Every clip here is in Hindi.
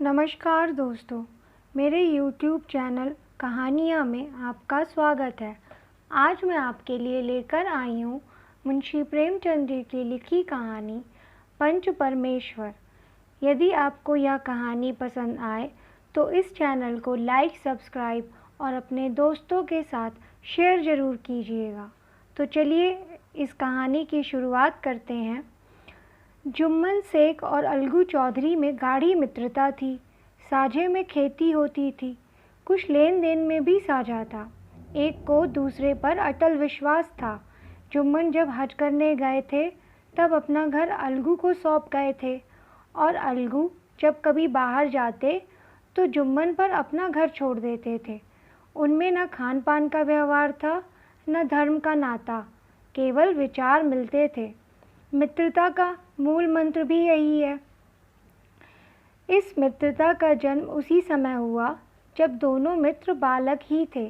नमस्कार दोस्तों, मेरे YouTube चैनल कहानियाँ में आपका स्वागत है। आज मैं आपके लिए लेकर आई हूँ मुंशी प्रेमचंद जी की लिखी कहानी पंच परमेश्वर। यदि आपको यह कहानी पसंद आए तो इस चैनल को लाइक, सब्सक्राइब और अपने दोस्तों के साथ शेयर ज़रूर कीजिएगा। तो चलिए इस कहानी की शुरुआत करते हैं। जुम्मन शेख और अलगू चौधरी में गाढ़ी मित्रता थी। साझे में खेती होती थी, कुछ लेन देन में भी साझा था। एक को दूसरे पर अटल विश्वास था। जुम्मन जब हज करने गए थे तब अपना घर अलगू को सौंप गए थे और अलगू जब कभी बाहर जाते तो जुम्मन पर अपना घर छोड़ देते थे। उनमें न खान पान का व्यवहार था, न धर्म का नाता, केवल विचार मिलते थे। मित्रता का मूल मंत्र भी यही है। इस मित्रता का जन्म उसी समय हुआ जब दोनों मित्र बालक ही थे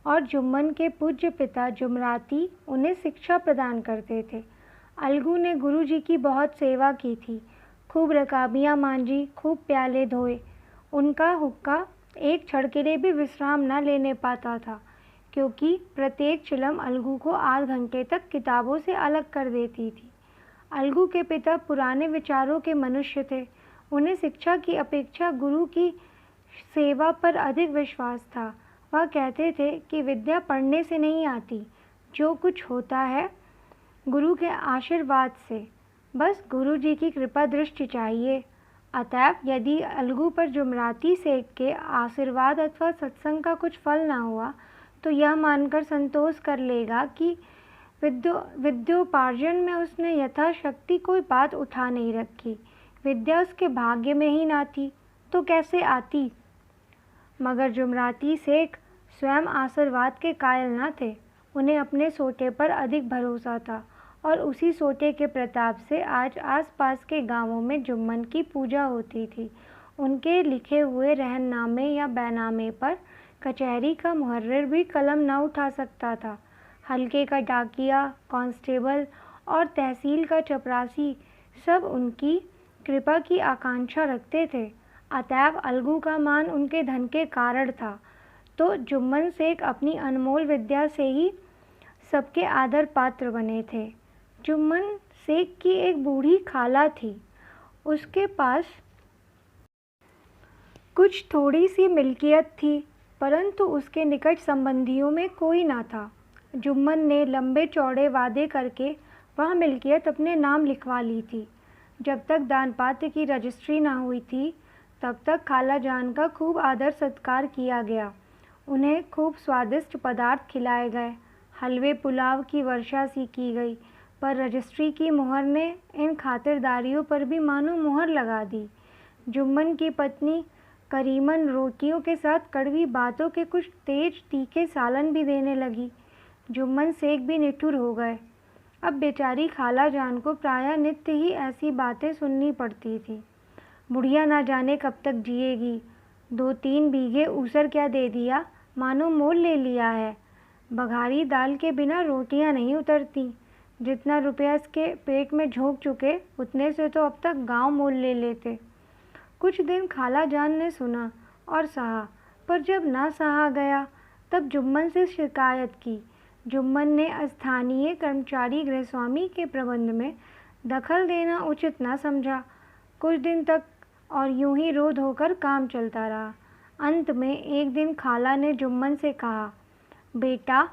और जुम्मन के पूज्य पिता जुमराती उन्हें शिक्षा प्रदान करते थे। अलगू ने गुरुजी की बहुत सेवा की थी, खूब रकाबियाँ मांजी, खूब प्याले धोए। उनका हुक्का एक क्षण के लिए भी विश्राम न लेने पाता था, क्योंकि प्रत्येक चिलम अलगू को आध घंटे तक किताबों से अलग कर देती थी। अलगू के पिता पुराने विचारों के मनुष्य थे। उन्हें शिक्षा की अपेक्षा गुरु की सेवा पर अधिक विश्वास था। वह कहते थे कि विद्या पढ़ने से नहीं आती, जो कुछ होता है गुरु के आशीर्वाद से। बस गुरु जी की कृपा दृष्टि चाहिए। अतएव यदि अलगू पर जुमराती शेख के आशीर्वाद अथवा सत्संग का कुछ फल न हुआ तो यह मानकर संतोष कर लेगा कि विद्योपार्जन में उसने यथाशक्ति कोई बात उठा नहीं रखी। विद्या उसके भाग्य में ही ना थी तो कैसे आती। मगर जुमराती शेख स्वयं आशीर्वाद के कायल न थे। उन्हें अपने सोटे पर अधिक भरोसा था और उसी सोटे के प्रताप से आज आसपास के गांवों में जुम्मन की पूजा होती थी। उनके लिखे हुए रहननामे या बैनामे पर कचहरी का मुहर्रिर भी कलम न उठा सकता था। हल्के का डाकिया, कांस्टेबल और तहसील का चपरासी सब उनकी कृपा की आकांक्षा रखते थे। अतएव अलगू का मान उनके धन के कारण था, तो जुम्मन शेख अपनी अनमोल विद्या से ही सबके आदर पात्र बने थे। जुम्मन शेख की एक बूढ़ी खाला थी। उसके पास कुछ थोड़ी सी मिल्कियत थी, परंतु उसके निकट संबंधियों में कोई ना था। जुम्मन ने लंबे चौड़े वादे करके वह मिल्कियत अपने नाम लिखवा ली थी। जब तक दानपात्र की रजिस्ट्री ना हुई थी तब तक खाला जान का खूब आदर सत्कार किया गया। उन्हें खूब स्वादिष्ट पदार्थ खिलाए गए। हलवे पुलाव की वर्षा सी की गई, पर रजिस्ट्री की मुहर ने इन खातिरदारियों पर भी मानो मुहर लगा दी। जुम्मन की पत्नी करीमन रोटियों के साथ कड़वी बातों के कुछ तेज तीखे सालन भी देने लगी। जुम्मन शेख भी निठुर हो गए। अब बेचारी खाला जान को प्रायः नित्य ही ऐसी बातें सुननी पड़ती थी। बुढ़िया ना जाने कब तक जिएगी। 2-3 बीघे ऊसर क्या दे दिया, मानो मोल ले लिया है। बघारी दाल के बिना रोटियां नहीं उतरती। जितना रुपया इसके पेट में झोंक चुके उतने से तो अब तक गांव मोल ले लेते। कुछ दिन खाला जान ने सुना और सहा, पर जब ना सहा गया तब जुम्मन से शिकायत की। जुम्मन ने स्थानीय कर्मचारी गृहस्वामी के प्रबंध में दखल देना उचित न समझा। कुछ दिन तक और यूं ही रोध होकर काम चलता रहा। अंत में एक दिन खाला ने जुम्मन से कहा, बेटा,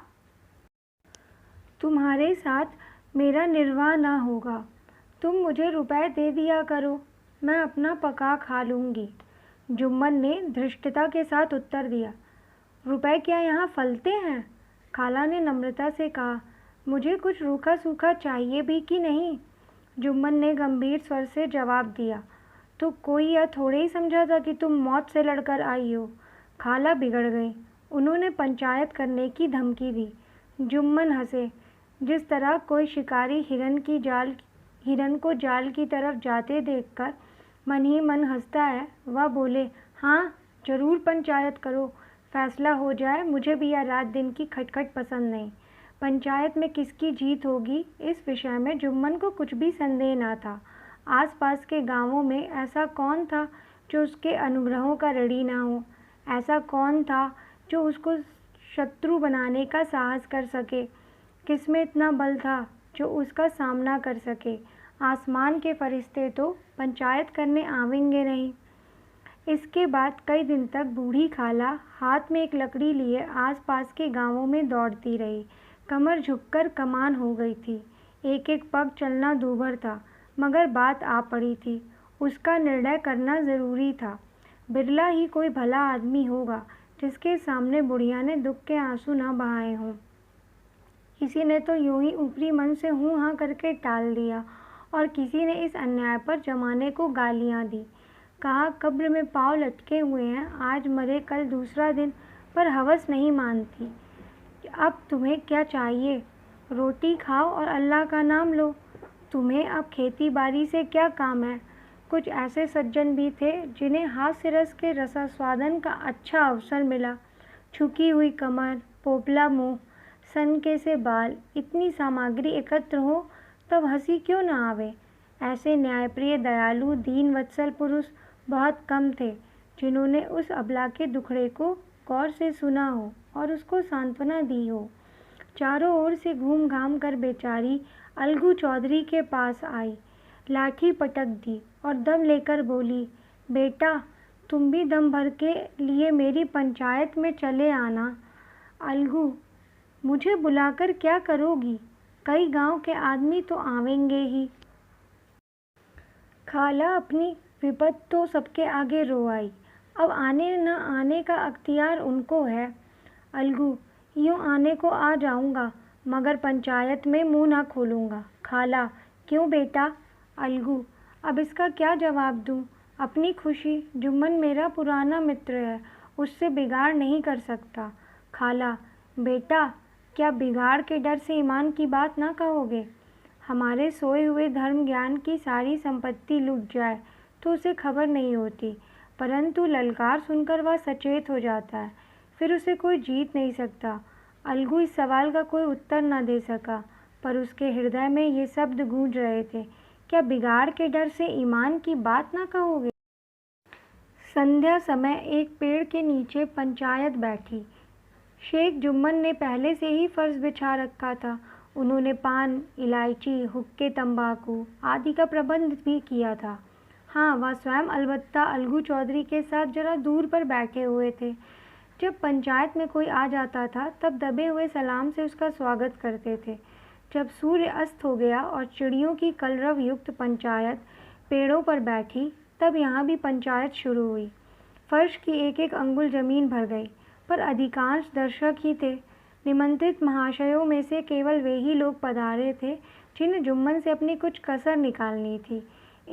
तुम्हारे साथ मेरा निर्वाह ना होगा। तुम मुझे रुपए दे दिया करो, मैं अपना पका खा लूँगी। जुम्मन ने धृष्टता के साथ उत्तर दिया, रुपए क्या यहाँ फलते हैं? खाला ने नम्रता से कहा, मुझे कुछ रूखा सूखा चाहिए भी कि नहीं? जुम्मन ने गंभीर स्वर से जवाब दिया, तो कोई यह थोड़े ही समझा था कि तुम मौत से लड़कर आई हो। खाला बिगड़ गई। उन्होंने पंचायत करने की धमकी दी। जुम्मन हंसे। जिस तरह कोई शिकारी हिरन को जाल की तरफ जाते देखकर मन ही मन हंसता है, वह बोले, हाँ जरूर पंचायत करो, फैसला हो जाए। मुझे भी यह रात दिन की खटखट पसंद नहीं। पंचायत में किसकी जीत होगी इस विषय में जुम्मन को कुछ भी संदेह न था। आसपास के गांवों में ऐसा कौन था जो उसके अनुग्रहों का ऋणी ना हो। ऐसा कौन था जो उसको शत्रु बनाने का साहस कर सके? किसमें इतना बल था जो उसका सामना कर सके? आसमान के फरिश्ते तो पंचायत करने आवेंगे नहीं। इसके बाद कई दिन तक बूढ़ी खाला हाथ में एक लकड़ी लिए आसपास के गांवों में दौड़ती रही। कमर झुककर कमान हो गई थी। एक एक पग चलना दूभर था, मगर बात आ पड़ी थी। उसका निर्णय करना ज़रूरी था। बिरला ही कोई भला आदमी होगा जिसके सामने बुढ़िया ने दुख के आंसू न बहाए हों। किसी ने तो यूं ही ऊपरी मन से हूँ हाँ करके टाल दिया, और किसी ने इस अन्याय पर जमाने को गालियाँ दी। कहा, कब्र में पाँव लटके हुए हैं, आज मरे कल दूसरा दिन, पर हवस नहीं मानती। अब तुम्हें क्या चाहिए? रोटी खाओ और अल्लाह का नाम लो। तुम्हें अब खेती बाड़ी से क्या काम है? कुछ ऐसे सज्जन भी थे जिन्हें हास्य रस के रसास्वादन का अच्छा अवसर मिला। झुकी हुई कमर, पोपला मुँह, सनके से बाल, इतनी सामग्री एकत्र हो तब हंसी क्यों न आवे? ऐसे न्यायप्रिय, दयालु, दीन वत्सल पुरुष बहुत कम थे जिन्होंने उस अबला के दुखड़े को गौर से सुना हो और उसको सांत्वना दी हो। चारों ओर से घूम घाम कर बेचारी अलगू चौधरी के पास आई, लाठी पटक दी और दम लेकर बोली, बेटा तुम भी दम भर के लिए मेरी पंचायत में चले आना। अलगू, मुझे बुलाकर क्या करोगी? कई गांव के आदमी तो आवेंगे ही। खाला अपनी विपत तो सबके आगे रो आई। अब आने न आने का अख्तियार उनको है। अलगू, यूँ आने को आ जाऊँगा, मगर पंचायत में मुँह न खोलूँगा। खाला, क्यों बेटा? अलगू, अब इसका क्या जवाब दूँ? अपनी खुशी, जुम्मन मेरा पुराना मित्र है, उससे बिगाड़ नहीं कर सकता। खाला, बेटा क्या बिगाड़ के डर से ईमान की बात ना कहोगे? हमारे सोए हुए धर्म ज्ञान की सारी संपत्ति लुट जाए तो उसे खबर नहीं होती, परंतु ललकार सुनकर वह सचेत हो जाता है, फिर उसे कोई जीत नहीं सकता। अलगू इस सवाल का कोई उत्तर न दे सका, पर उसके हृदय में ये शब्द गूंज रहे थे, क्या बिगाड़ के डर से ईमान की बात ना कहोगे? संध्या समय एक पेड़ के नीचे पंचायत बैठी। शेख जुम्मन ने पहले से ही फर्श बिछा रखा था। उन्होंने पान, इलायची, हुक्के, तंबाकू आदि का प्रबंध भी किया था। हाँ, वह स्वयं अलबत्ता अलगू चौधरी के साथ जरा दूर पर बैठे हुए थे। जब पंचायत में कोई आ जाता था तब दबे हुए सलाम से उसका स्वागत करते थे। जब सूर्य अस्त हो गया और चिड़ियों की कलरव युक्त पंचायत पेड़ों पर बैठी, तब यहाँ भी पंचायत शुरू हुई। फर्श की एक एक अंगुल जमीन भर गई, पर अधिकांश दर्शक ही थे। निमंत्रित महाशयों में से केवल वे ही लोग पधारे थे जिन्हें जुम्मन से अपनी कुछ कसर निकालनी थी।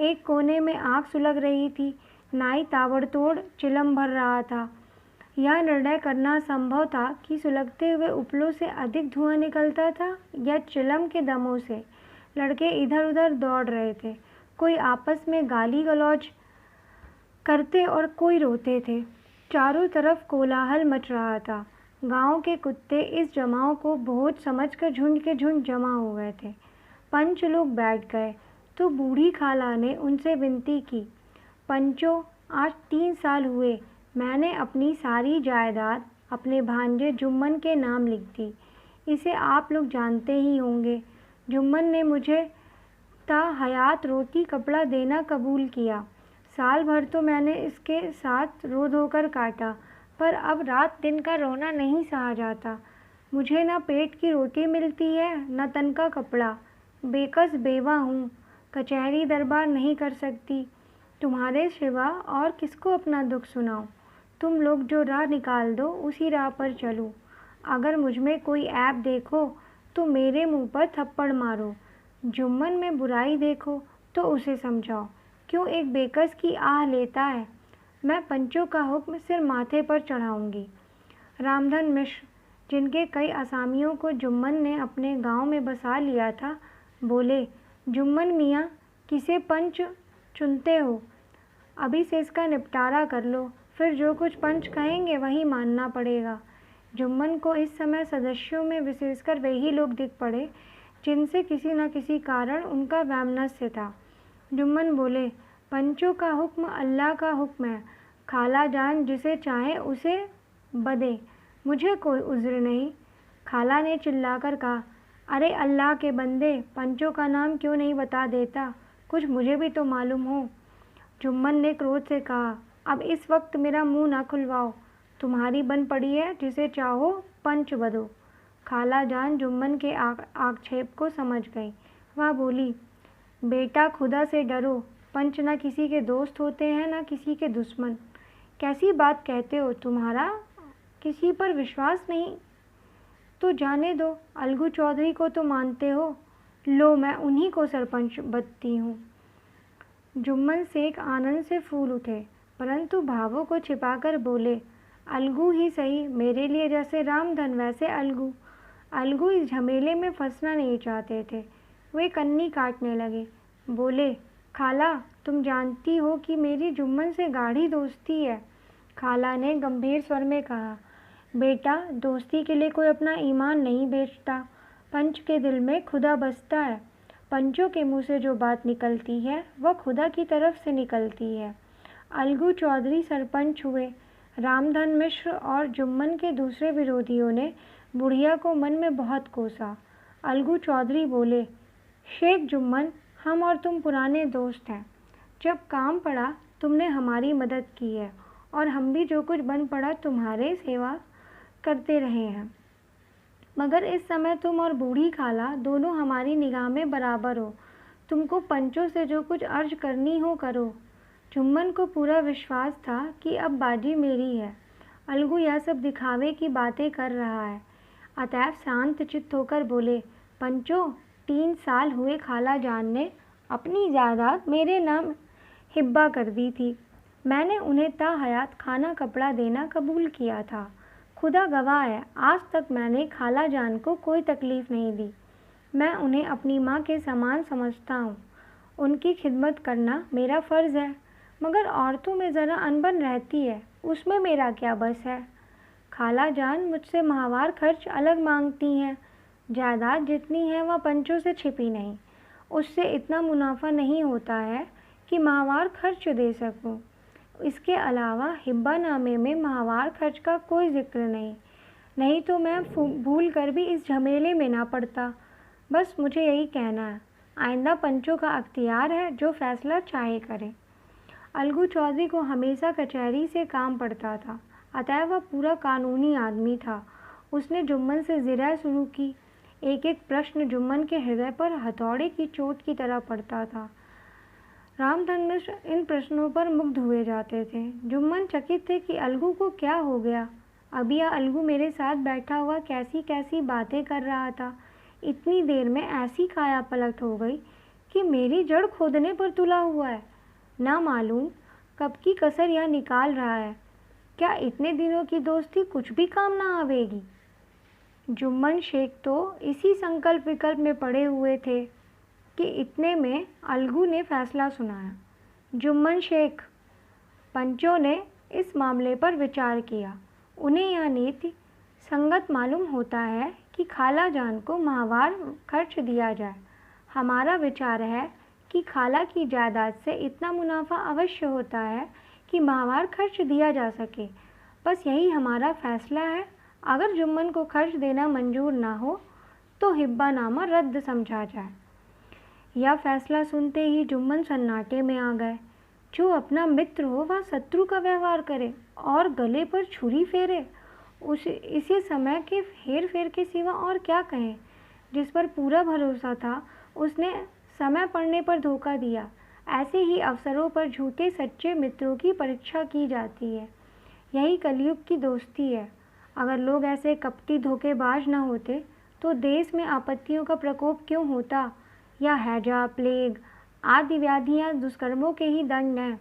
एक कोने में आग सुलग रही थी। नाई ताबड़तोड़ चिलम भर रहा था। यह निर्णय करना संभव था कि सुलगते हुए उपलों से अधिक धुआं निकलता था या चिलम के दमों से। लड़के इधर उधर दौड़ रहे थे, कोई आपस में गाली गलौज करते और कोई रोते थे। चारों तरफ कोलाहल मच रहा था। गांव के कुत्ते इस जमाव को भोज समझकर झुंड के झुंड जमा हो गए थे। पंच लोग बैठ गए तो बूढ़ी खाला ने उनसे विनती की, पंचों, आज 3 साल हुए मैंने अपनी सारी जायदाद अपने भांजे जुम्मन के नाम लिख दी। इसे आप लोग जानते ही होंगे। जुम्मन ने मुझे ता हयात रोटी कपड़ा देना कबूल किया। साल भर तो मैंने इसके साथ रो धोकर काटा, पर अब रात दिन का रोना नहीं सहा जाता। मुझे न पेट की रोटी मिलती है न तन का कपड़ा। बेकस बेवा हूँ, कचहरी दरबार नहीं कर सकती। तुम्हारे सिवा और किसको अपना दुख सुनाऊं? तुम लोग जो राह निकाल दो उसी राह पर चलूं। अगर मुझ में कोई ऐब देखो तो मेरे मुंह पर थप्पड़ मारो। जुम्मन में बुराई देखो तो उसे समझाओ, क्यों एक बेकस की आह लेता है। मैं पंचों का हुक्म सिर माथे पर चढ़ाऊंगी। रामधन मिश्र, जिनके कई असामियों को जुम्मन ने अपने गांव में बसा लिया था, बोले, जुम्मन मियाँ, किसे पंच चुनते हो? अभी से इसका निपटारा कर लो, फिर जो कुछ पंच कहेंगे वही मानना पड़ेगा। जुम्मन को इस समय सदस्यों में विशेषकर वही लोग दिख पड़े जिनसे किसी न किसी कारण उनका वैमनस्य था। जुम्मन बोले, पंचों का हुक्म अल्लाह का हुक्म है। खाला जान जिसे चाहे उसे बदे, मुझे कोई उज़्र नहीं। खाला ने चिल्लाकर कहा, अरे अल्लाह के बंदे, पंचों का नाम क्यों नहीं बता देता? कुछ मुझे भी तो मालूम हो। जुम्मन ने क्रोध से कहा, अब इस वक्त मेरा मुंह ना खुलवाओ। तुम्हारी बन पड़ी है, जिसे चाहो पंच बदो। खाला जान जुम्मन के आक्षेप को समझ गई। वह बोली, बेटा खुदा से डरो। पंच ना किसी के दोस्त होते हैं ना किसी के दुश्मन। कैसी बात कहते हो? तुम्हारा किसी पर विश्वास नहीं तो जाने दो। अलगू चौधरी को तो मानते हो। लो, मैं उन्हीं को सरपंच बनती हूँ। जुम्मन शेख आनंद से फूल उठे, परंतु भावों को छिपाकर बोले, अलगू ही सही, मेरे लिए जैसे रामधन वैसे अलगू। अलगू इस झमेले में फंसना नहीं चाहते थे। वे कन्नी काटने लगे। बोले, खाला, तुम जानती हो कि मेरी जुम्मन से गाढ़ी दोस्ती है। खाला ने गंभीर स्वर में कहा, बेटा, दोस्ती के लिए कोई अपना ईमान नहीं बेचता। पंच के दिल में खुदा बसता है। पंचों के मुंह से जो बात निकलती है वह खुदा की तरफ से निकलती है। अलगू चौधरी सरपंच हुए। रामधन मिश्र और जुम्मन के दूसरे विरोधियों ने बुढ़िया को मन में बहुत कोसा। अलगू चौधरी बोले, शेख जुम्मन, हम और तुम पुराने दोस्त हैं। जब काम पड़ा तुमने हमारी मदद की है और हम भी जो कुछ बन पड़ा तुम्हारे सेवा करते रहे हैं। मगर इस समय तुम और बूढ़ी खाला दोनों हमारी निगाह में बराबर हो। तुमको पंचों से जो कुछ अर्ज करनी हो करो। जुम्मन को पूरा विश्वास था कि अब बाजी मेरी है। अलगू यह सब दिखावे की बातें कर रहा है। अतएव शांत चित्त होकर बोले, पंचों, 3 साल हुए खाला जान ने अपनी जायदाद मेरे नाम हिब्बा कर दी थी। मैंने उन्हें ताहयात खाना कपड़ा देना कबूल किया था। खुदा गवाह है, आज तक मैंने खाला जान को कोई तकलीफ़ नहीं दी। मैं उन्हें अपनी माँ के समान समझता हूँ। उनकी खिदमत करना मेरा फ़र्ज़ है। मगर औरतों में ज़रा अनबन रहती है, उसमें मेरा क्या बस है। खाला जान मुझसे माहवार खर्च अलग मांगती हैं। जायदाद जितनी है वह पंचों से छिपी नहीं। उससे इतना मुनाफा नहीं होता है कि माहवार खर्च दे सकूं। इसके अलावा हिब्बानामे में माहवार खर्च का कोई जिक्र नहीं तो मैं भूल कर भी इस झमेले में ना पड़ता। बस मुझे यही कहना है। आइंदा पंचों का अख्तियार है, जो फैसला चाहे करें। अलगू चौधरी को हमेशा कचहरी से काम पड़ता था, अतः वह पूरा कानूनी आदमी था। उसने जुम्मन से ज़िरा शुरू की। एक एक प्रश्न जुम्मन के हृदय पर हथौड़े की चोट की तरह पड़ता था। रामधन मिश्र इन प्रश्नों पर मुग्ध हुए जाते थे। जुम्मन चकित थे कि अलगू को क्या हो गया। अभी यह अलगू मेरे साथ बैठा हुआ कैसी कैसी बातें कर रहा था। इतनी देर में ऐसी काया पलट हो गई कि मेरी जड़ खोदने पर तुला हुआ है। ना मालूम कब की कसर यह निकाल रहा है। क्या इतने दिनों की दोस्ती कुछ भी काम ना आवेगी? जुम्मन शेख तो इसी संकल्प विकल्प में पड़े हुए थे कि इतने में अलगू ने फैसला सुनाया। जुम्मन शेख, पंचों ने इस मामले पर विचार किया। उन्हें यह नीति संगत मालूम होता है कि खाला जान को माहवार खर्च दिया जाए। हमारा विचार है कि खाला की जायदाद से इतना मुनाफा अवश्य होता है कि माहवार खर्च दिया जा सके। बस यही हमारा फैसला है। अगर जुम्मन को खर्च देना मंजूर ना हो तो हिब्बानामा रद्द समझा जाए। यह फैसला सुनते ही जुम्मन सन्नाटे में आ गए। जो अपना मित्र हो वह शत्रु का व्यवहार करे और गले पर छुरी फेरे, इसी समय के हेर फेर के सिवा और क्या कहें। जिस पर पूरा भरोसा था उसने समय पड़ने पर धोखा दिया। ऐसे ही अवसरों पर झूठे सच्चे मित्रों की परीक्षा की जाती है। यही कलयुग की दोस्ती है। अगर लोग ऐसे कपटी धोखेबाज न होते तो देश में आपत्तियों का प्रकोप क्यों होता, या हैजा, प्लेग आदि व्याधियाँ दुष्कर्मों के ही दंड हैं।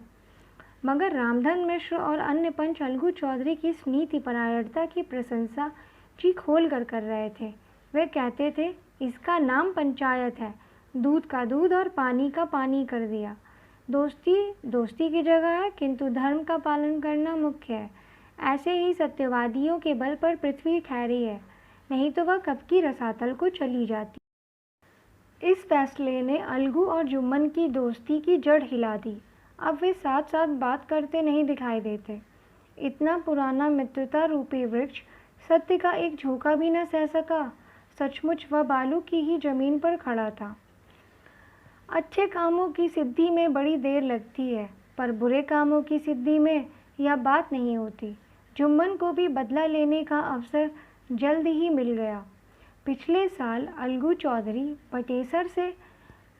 मगर रामधन मिश्र और अन्य पंच अलगू चौधरी की इस नीति परायणता की प्रशंसा जी खोल कर रहे थे। वे कहते थे, इसका नाम पंचायत है। दूध का दूध और पानी का पानी कर दिया। दोस्ती दोस्ती की जगह है, किंतु धर्म का पालन करना मुख्य है। ऐसे ही सत्यवादियों के बल पर पृथ्वी ठहरी है, नहीं तो वह कब की रसातल को चली जाती। इस फैसले ने अलगू और जुम्मन की दोस्ती की जड़ हिला दी। अब वे साथ साथ बात करते नहीं दिखाई देते। इतना पुराना मित्रता रूपी वृक्ष सत्य का एक झोंका भी न सह सका। सचमुच वह बालू की ही जमीन पर खड़ा था। अच्छे कामों की सिद्धि में बड़ी देर लगती है, पर बुरे कामों की सिद्धि में यह बात नहीं होती। जुम्मन को भी बदला लेने का अवसर जल्द ही मिल गया। पिछले साल अलगू चौधरी बटेसर से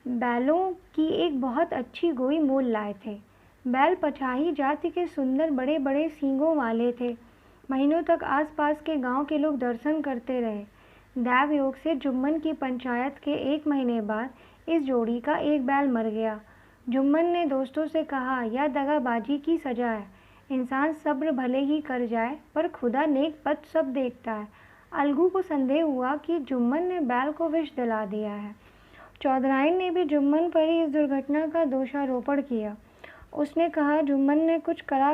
बैलों की एक बहुत अच्छी गोई मोल लाए थे। बैल पछाही जाति के सुंदर बड़े बड़े सींगों वाले थे। महीनों तक आसपास के गांव के लोग दर्शन करते रहे। दैव योग से जुम्मन की पंचायत के 1 महीने बाद इस जोड़ी का एक बैल मर गया। जुम्मन ने दोस्तों से कहा, यह दगाबाजी की सजा है। इंसान सब्र भले ही कर जाए, पर खुदा नेक बद सब देखता है। अलगू को संदेह हुआ कि जुम्मन ने बैल को विष दिला दिया है। चौधराइन ने भी जुम्मन पर ही इस दुर्घटना का दोषारोपण किया। उसने कहा, जुम्मन ने कुछ करा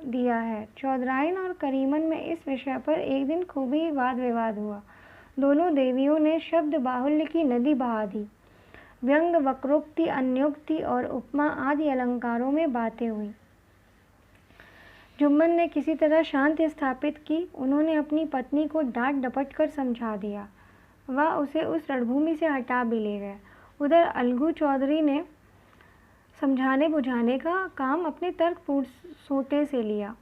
दिया है। चौधराइन और करीमन में इस विषय पर एक दिन खूब ही वाद विवाद हुआ। दोनों देवियों ने शब्द बाहुल्य की नदी बहा दी। व्यंग, वक्रोक्ति, अन्योक्ति और उपमा आदि अलंकारों में बातें हुई। जुम्मन ने किसी तरह शांति स्थापित की। उन्होंने अपनी पत्नी को डांट डपट कर समझा दिया। वह उसे उस रणभूमि से हटा भी ले गए। उधर अलगू चौधरी ने समझाने बुझाने का काम अपने तर्कपूर्ण सोटे से लिया।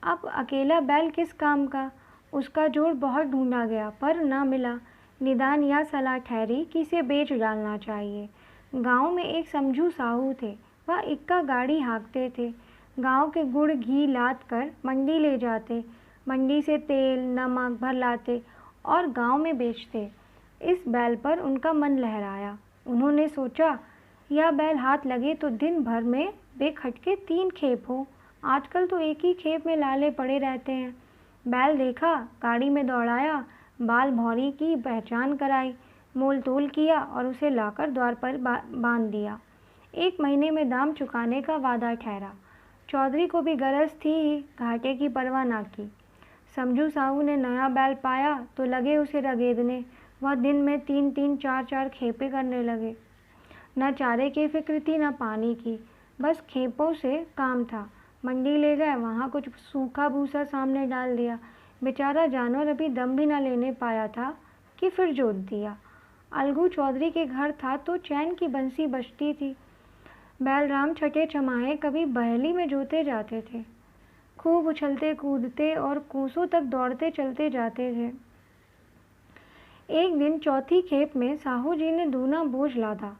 अब अकेला बैल किस काम का? उसका जोड़ बहुत ढूंढा गया, पर ना मिला। निदान यह सलाह ठहरी कि इसे बेच डालना चाहिए। गांव में एक समझू साहू थे। वह इक्का गाड़ी हाँकते थे। गांव के गुड़ घी लाद कर मंडी ले जाते। मंडी से तेल नमक भर लाते और गांव में बेचते। इस बैल पर उनका मन लहराया। उन्होंने सोचा, यह बैल हाथ लगे तो दिन भर में बेखटके 3 खेप हो। आजकल तो एक ही खेप में लाले पड़े रहते हैं। बैल देखा, गाड़ी में दौड़ाया, बाल भौरी की पहचान कराई, मोल तोल किया और उसे लाकर द्वार पर बांध दिया। 1 महीने में दाम चुकाने का वादा ठहरा। चौधरी को भी गरज थी ही, घाटे की परवाह ना की। समझू साहू ने नया बैल पाया तो लगे उसे रगेदने। वह दिन में 3-3, 4-4 खेपे करने लगे। न चारे की फिक्र थी न पानी की, बस खेपों से काम था। मंडी ले गए, वहाँ कुछ सूखा भूसा सामने डाल दिया। बेचारा जानवर अभी दम भी न लेने पाया था कि फिर जोत दिया। अलगू चौधरी के घर था तो चैन की बंसी बजती थी। बैलराम छठे छमाहे कभी बहेली में जोते जाते थे। खूब उछलते कूदते और कोसों तक दौड़ते चलते जाते थे। एक दिन चौथी खेप में साहू जी ने दूना बोझ लादा।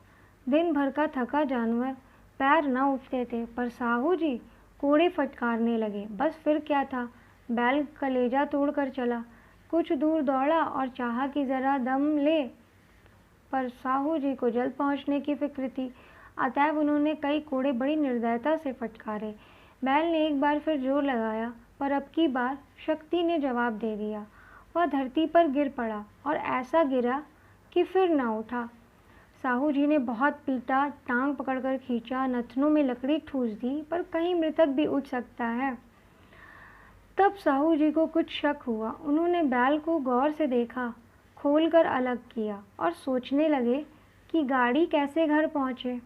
दिन भर का थका जानवर, पैर न उठते थे, पर साहू जी कोड़े फटकारने लगे। बस फिर क्या था, बैल कलेजा तोड़कर चला। कुछ दूर दौड़ा और चाहा कि ज़रा दम ले, पर साहू जी को जल्द पहुंचने की फिक्र थी। अतएव उन्होंने कई कोड़े बड़ी निर्दयता से फटकारे। बैल ने एक बार फिर जोर लगाया, पर अब की बार शक्ति ने जवाब दे दिया। वह धरती पर गिर पड़ा और ऐसा गिरा कि फिर न उठा। साहू जी ने बहुत पीटा, टांग पकड़कर खींचा, नथनों में लकड़ी ठूस दी, पर कहीं मृतक भी उठ सकता है। तब साहू जी को कुछ शक हुआ। उन्होंने बैल को गौर से देखा, खोलकर अलग किया और सोचने लगे कि गाड़ी कैसे घर पहुँचे।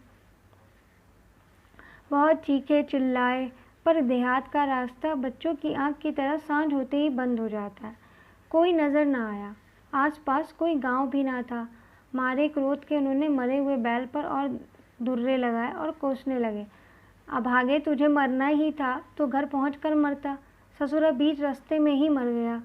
बहुत चीखे चिल्लाए, पर देहात का रास्ता बच्चों की आंख की तरह सांझ होते ही बंद हो जाता है। कोई नज़र न आया। आसपास कोई गांव भी ना था। मारे क्रोध के उन्होंने मरे हुए बैल पर और दुर्रे लगाए और कोसने लगे। अभागे, तुझे मरना ही था तो घर पहुंचकर मरता। ससुरा बीच रास्ते में ही मर गया।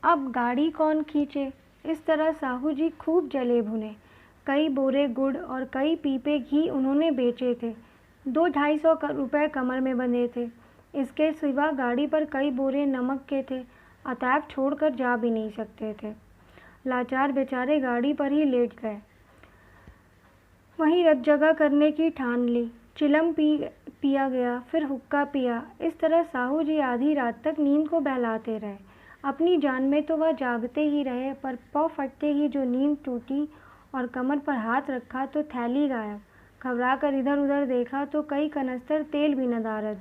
अब गाड़ी कौन खींचे? इस तरह साहू जी खूब जले भुने। कई बोरे गुड़ और कई पीपे घी उन्होंने बेचे थे। 2-250 रुपये कमर में बंधे थे। इसके सिवा गाड़ी पर कई बोरे नमक के थे, अतएव छोड़कर जा भी नहीं सकते थे। लाचार बेचारे गाड़ी पर ही लेट गए। वहीं रत जगह करने की ठान ली। चिलम पिया गया, फिर हुक्का पिया। इस तरह साहू जी आधी रात तक नींद को बहलाते रहे। अपनी जान में तो वह जागते ही रहे, पर पौ फटते ही जो नींद टूटी और कमर पर हाथ रखा तो थैली गायब। घबरा कर इधर उधर देखा तो कई कनस्तर तेल भी नदारद।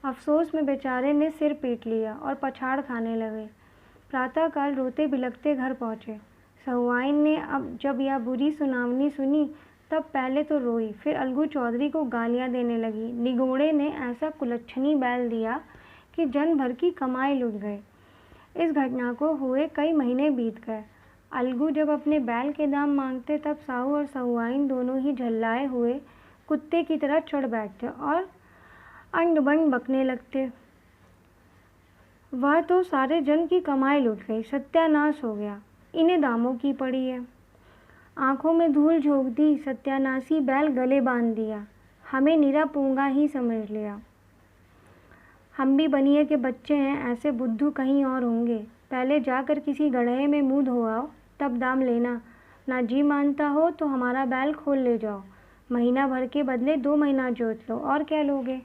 अफसोस में बेचारे ने सिर पीट लिया और पछाड़ खाने लगे। प्रातःकाल रोते बिलखते घर पहुँचे। सहुआइन ने अब जब यह बुरी सुनावनी सुनी तब पहले तो रोई, फिर अलगू चौधरी को गालियाँ देने लगी। निगोड़े ने ऐसा कुलच्छनी बैल दिया कि जन भर की कमाई लुट गई। इस घटना को हुए कई महीने बीत गए। अलगू जब अपने बैल के दाम मांगते तब साहू और सहुआइन दोनों ही झल्लाए हुए कुत्ते की तरह चढ़ बैठते और अंड बंड बकने लगते। वह तो सारे जन की कमाई लुट गई, सत्यानाश हो गया, इन्हें दामों की पड़ी है। आंखों में धूल झोंक दी, सत्यानाशी बैल गले बांध दिया, हमें निरा पूंगा ही समझ लिया। हम भी बनिए के बच्चे हैं, ऐसे बुद्धू कहीं और होंगे। पहले जाकर किसी गड्ढे में मुँह धो आओ, तब दाम लेना। ना जी मानता हो तो हमारा बैल खोल ले जाओ, महीना भर के बदले 2 महीना जोत लो, और क्या लोगे।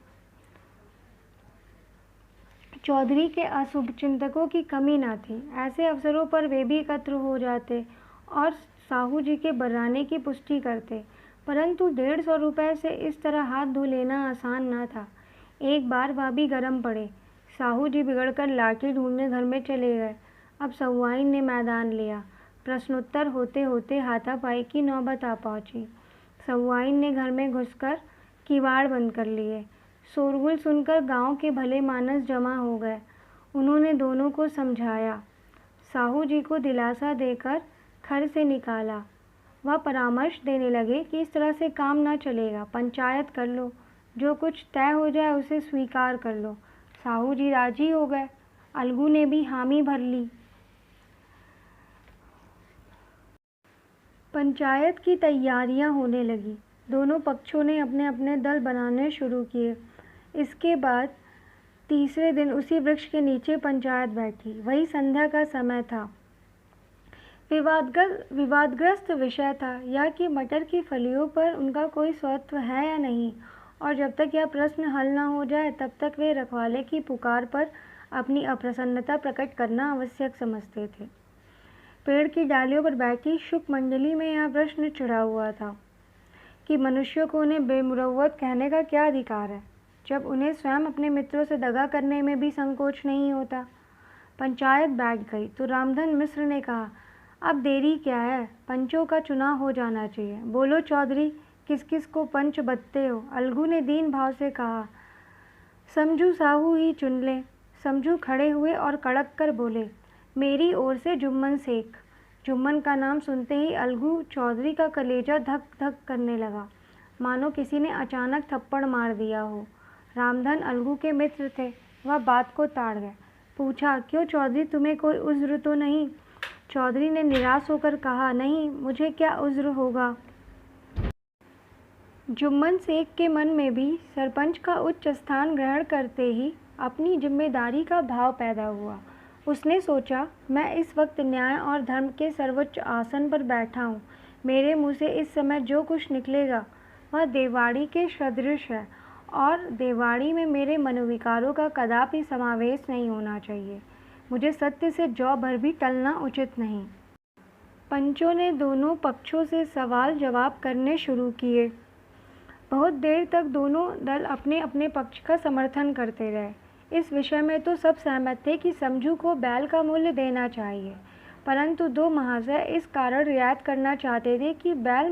चौधरी के अशुभ चिंतकों की कमी ना थी। ऐसे अवसरों पर वे भी एकत्र हो जाते और साहू जी के बर्राने की पुष्टि करते, परंतु 150 रुपये से इस तरह हाथ धो लेना आसान ना था। एक बार वह भी गर्म पड़े। साहू जी बिगड़कर लाठी ढूंढने घर में चले गए। अब सहुआइन ने मैदान लिया। प्रश्नोत्तर होते होते हाथापाई की नौबत आ पहुंची। सहुआइन ने घर में घुसकर किवाड़ बंद कर लिए। शोरगुल सुनकर गांव के भले मानस जमा हो गए। उन्होंने दोनों को समझाया, साहू जी को दिलासा देकर घर से निकाला। वह परामर्श देने लगे कि इस तरह से काम ना चलेगा, पंचायत कर लो, जो कुछ तय हो जाए उसे स्वीकार कर लो। साहू जी राजी हो गए। अलगू ने भी हामी भर ली। पंचायत की तैयारियां होने लगी। दोनों पक्षों ने अपने अपने दल बनाने शुरू किए। इसके बाद तीसरे दिन उसी वृक्ष के नीचे पंचायत बैठी। वही संध्या का समय था। विवादग्रस्त विषय था यह कि मटर की फलियों पर उनका कोई स्वत्व है या नहीं, और जब तक यह प्रश्न हल न हो जाए तब तक वे रखवाले की पुकार पर अपनी अप्रसन्नता प्रकट करना आवश्यक समझते थे। पेड़ की डालियों पर बैठी शुक मंडली में यह प्रश्न चिढ़ा हुआ था कि मनुष्यों को उन्हें बेमुरव्वत कहने का क्या अधिकार है, जब उन्हें स्वयं अपने मित्रों से दगा करने में भी संकोच नहीं होता। पंचायत बैठ गई तो रामधन मिश्र ने कहा, अब देरी क्या है, पंचों का चुनाव हो जाना चाहिए। बोलो चौधरी, किस किस को पंच बदते हो। अलगू ने दीन भाव से कहा, समझू साहू ही चुन ले। समझू खड़े हुए और कड़क कर बोले, मेरी ओर से जुम्मन शेख। जुम्मन का नाम सुनते ही अलगू चौधरी का कलेजा धक धक करने लगा, मानो किसी ने अचानक थप्पड़ मार दिया हो। रामधन अलगू के मित्र थे, वह बात को ताड़ गए। पूछा, क्यों चौधरी, तुम्हें कोई उज्र तो नहीं। चौधरी ने निराश होकर कहा, नहीं, मुझे क्या उज्र होगा। जुम्मन शेख के मन में भी सरपंच का उच्च स्थान ग्रहण करते ही अपनी जिम्मेदारी का भाव पैदा हुआ। उसने सोचा, मैं इस वक्त न्याय और धर्म के सर्वोच्च आसन पर बैठा हूँ। मेरे मुँह से इस समय जो कुछ निकलेगा वह देवाड़ी के सदृश है, और देवाड़ी में मेरे मनोविकारों का कदापि समावेश नहीं होना चाहिए। मुझे सत्य से जौ भर भी टलना उचित नहीं। पंचों ने दोनों पक्षों से सवाल जवाब करने शुरू किए। बहुत देर तक दोनों दल अपने अपने पक्ष का समर्थन करते रहे। इस विषय में तो सब सहमत थे कि समझू को बैल का मूल्य देना चाहिए, परंतु दो महाशय इस कारण रियायत करना चाहते थे कि बैल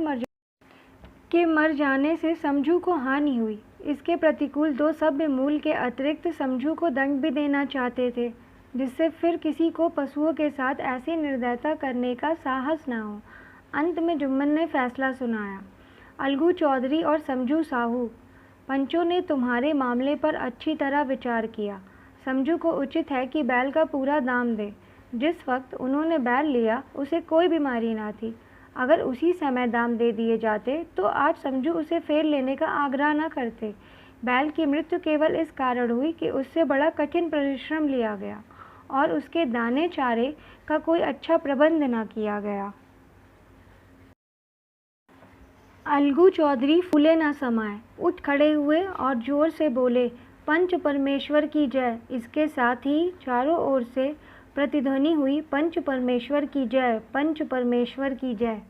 मर जाने से समझू को हानि हुई। इसके प्रतिकूल दो सभ्य मूल्य के अतिरिक्त समझू को दंड भी देना चाहते थे, जिससे फिर किसी को पशुओं के साथ ऐसी निर्दयता करने का साहस न हो। अंत में जुम्मन ने फैसला सुनाया, अलगू चौधरी और समझू साहू, पंचों ने तुम्हारे मामले पर अच्छी तरह विचार किया। समझू को उचित है कि बैल का पूरा दाम दे। जिस वक्त उन्होंने बैल लिया उसे कोई बीमारी ना थी। अगर उसी समय दाम दे दिए जाते तो आज समझू उसे फेर लेने का आग्रह न करते, बैल की मृत्यु केवल इस कारण हुई कि उससे बड़ा कठिन परिश्रम लिया गया और उसके दाने चारे का कोई अच्छा प्रबंध न किया गया। अलगू चौधरी फूले न समाये, उठ खड़े हुए और जोर से बोले, पंच परमेश्वर की जय। इसके साथ ही चारों ओर से प्रतिध्वनि हुई, पंच परमेश्वर की जय, पंच परमेश्वर की जय।